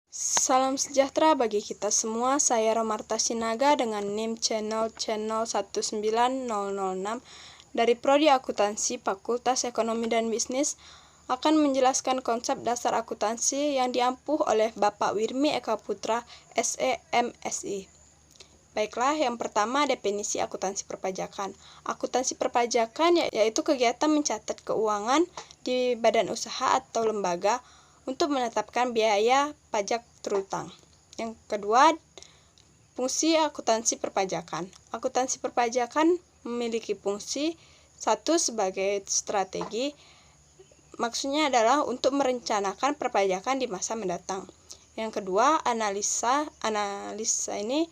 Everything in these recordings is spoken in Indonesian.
Salam sejahtera bagi kita semua. Saya Romarta Sinaga dengan NIM channel 19006 dari Prodi Akuntansi Fakultas Ekonomi dan Bisnis akan menjelaskan konsep dasar akuntansi yang diampuh oleh Bapak Wirmi Eka Putra, SE, MSI. Baiklah, yang pertama definisi akuntansi perpajakan. Akuntansi perpajakan yaitu kegiatan mencatat keuangan di badan usaha atau lembaga untuk menetapkan biaya pajak terutang. Yang kedua, fungsi akuntansi perpajakan. Akuntansi perpajakan memiliki fungsi satu sebagai strategi, maksudnya adalah untuk merencanakan perpajakan di masa mendatang. Yang kedua, analisa ini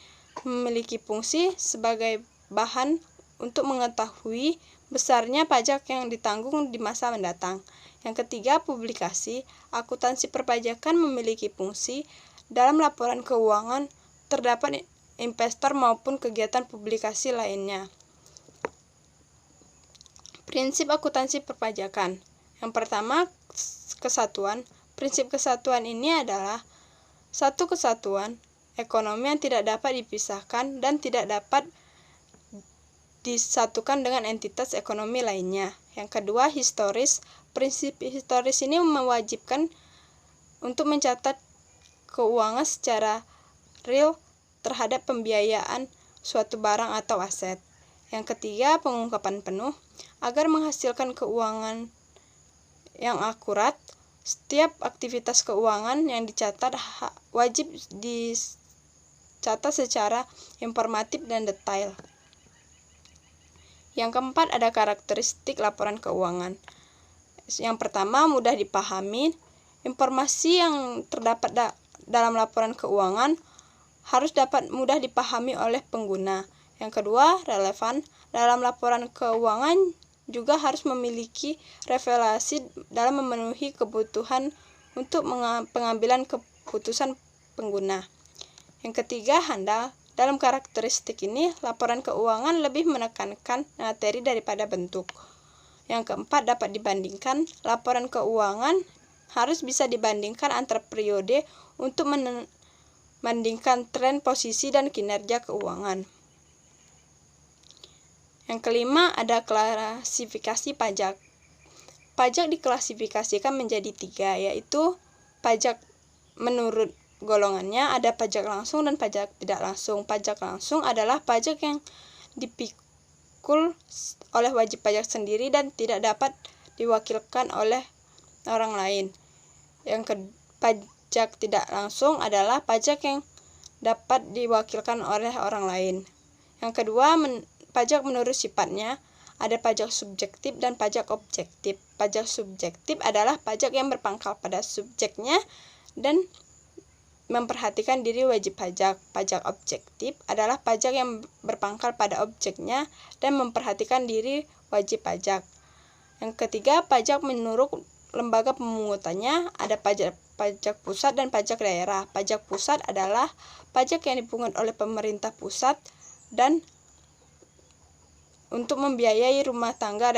memiliki fungsi sebagai bahan untuk mengetahui besarnya pajak yang ditanggung di masa mendatang. Yang ketiga, publikasi. Akuntansi perpajakan memiliki fungsi dalam laporan keuangan terdapat investor maupun kegiatan publikasi lainnya. Prinsip akuntansi perpajakan. Yang pertama, kesatuan. Prinsip kesatuan ini adalah satu kesatuan ekonomi yang tidak dapat dipisahkan dan tidak dapat disatukan dengan entitas ekonomi lainnya. Yang kedua, historis. Prinsip historis ini mewajibkan untuk mencatat keuangan secara real terhadap pembiayaan suatu barang atau aset. Yang ketiga, pengungkapan penuh. Agar menghasilkan keuangan yang akurat, setiap aktivitas keuangan yang dicatat wajib dicatat secara informatif dan detail. Yang keempat, ada karakteristik laporan keuangan. Yang pertama, mudah dipahami. Informasi yang terdapat dalam laporan keuangan harus dapat mudah dipahami oleh pengguna. Yang kedua, relevan. Dalam laporan keuangan juga harus memiliki revelasi dalam memenuhi kebutuhan untuk pengambilan keputusan pengguna. Yang ketiga, handal. Dalam karakteristik ini, laporan keuangan lebih menekankan materi daripada bentuk. Yang keempat, dapat dibandingkan. Laporan keuangan harus bisa dibandingkan antar periode untuk membandingkan tren, posisi, dan kinerja keuangan. Yang kelima, ada klasifikasi pajak. Pajak diklasifikasikan menjadi 3, yaitu pajak menurut golongannya, ada pajak langsung dan pajak tidak langsung. Pajak langsung adalah pajak yang dipikul oleh wajib pajak sendiri dan tidak dapat diwakilkan oleh orang lain. Pajak tidak langsung adalah pajak yang dapat diwakilkan oleh orang lain. Yang kedua, pajak menurut sifatnya. Ada pajak subjektif dan pajak objektif. Pajak subjektif adalah pajak yang berpangkal pada subjeknya dan memperhatikan diri wajib pajak. Pajak objektif adalah pajak yang berpangkal pada objeknya dan memperhatikan diri wajib pajak. Yang ketiga, pajak menurut lembaga pemungutannya. Ada pajak pusat dan pajak daerah. Pajak pusat adalah pajak yang dipungut oleh pemerintah pusat dan untuk membiayai rumah tangga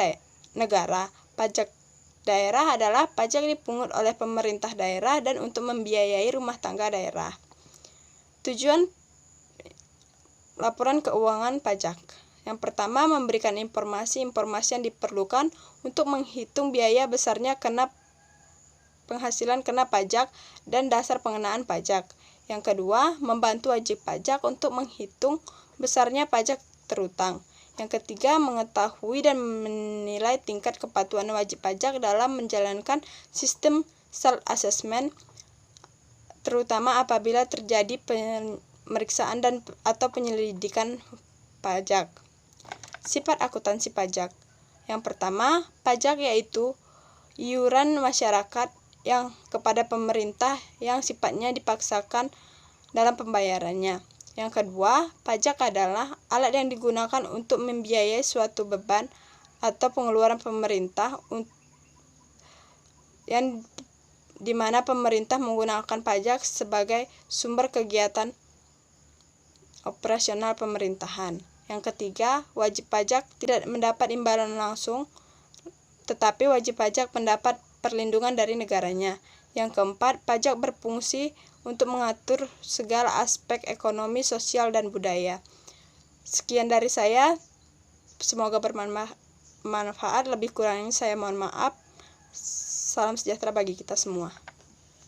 negara. Pajak daerah adalah pajak yang dipungut oleh pemerintah daerah dan untuk membiayai rumah tangga daerah. Tujuan laporan keuangan pajak. Yang pertama, memberikan informasi yang diperlukan untuk menghitung biaya besarnya penghasilan kena pajak dan dasar pengenaan pajak. Yang kedua, membantu wajib pajak untuk menghitung besarnya pajak terutang. Yang ketiga, mengetahui dan menilai tingkat kepatuhan wajib pajak dalam menjalankan sistem self-assessment, terutama apabila terjadi pemeriksaan atau penyelidikan pajak. Sifat akuntansi pajak. Yang pertama, pajak yaitu iuran masyarakat yang kepada pemerintah yang sifatnya dipaksakan dalam pembayarannya. Yang kedua, pajak adalah alat yang digunakan untuk membiayai suatu beban atau pengeluaran pemerintah yang dimana pemerintah menggunakan pajak sebagai sumber kegiatan operasional pemerintahan. Yang ketiga, wajib pajak tidak mendapat imbalan langsung, tetapi wajib pajak mendapat perlindungan dari negaranya. Yang keempat, pajak berfungsi untuk mengatur segala aspek ekonomi, sosial, dan budaya. Sekian dari saya, semoga bermanfaat. Lebih kurangnya saya mohon maaf. Salam sejahtera bagi kita semua.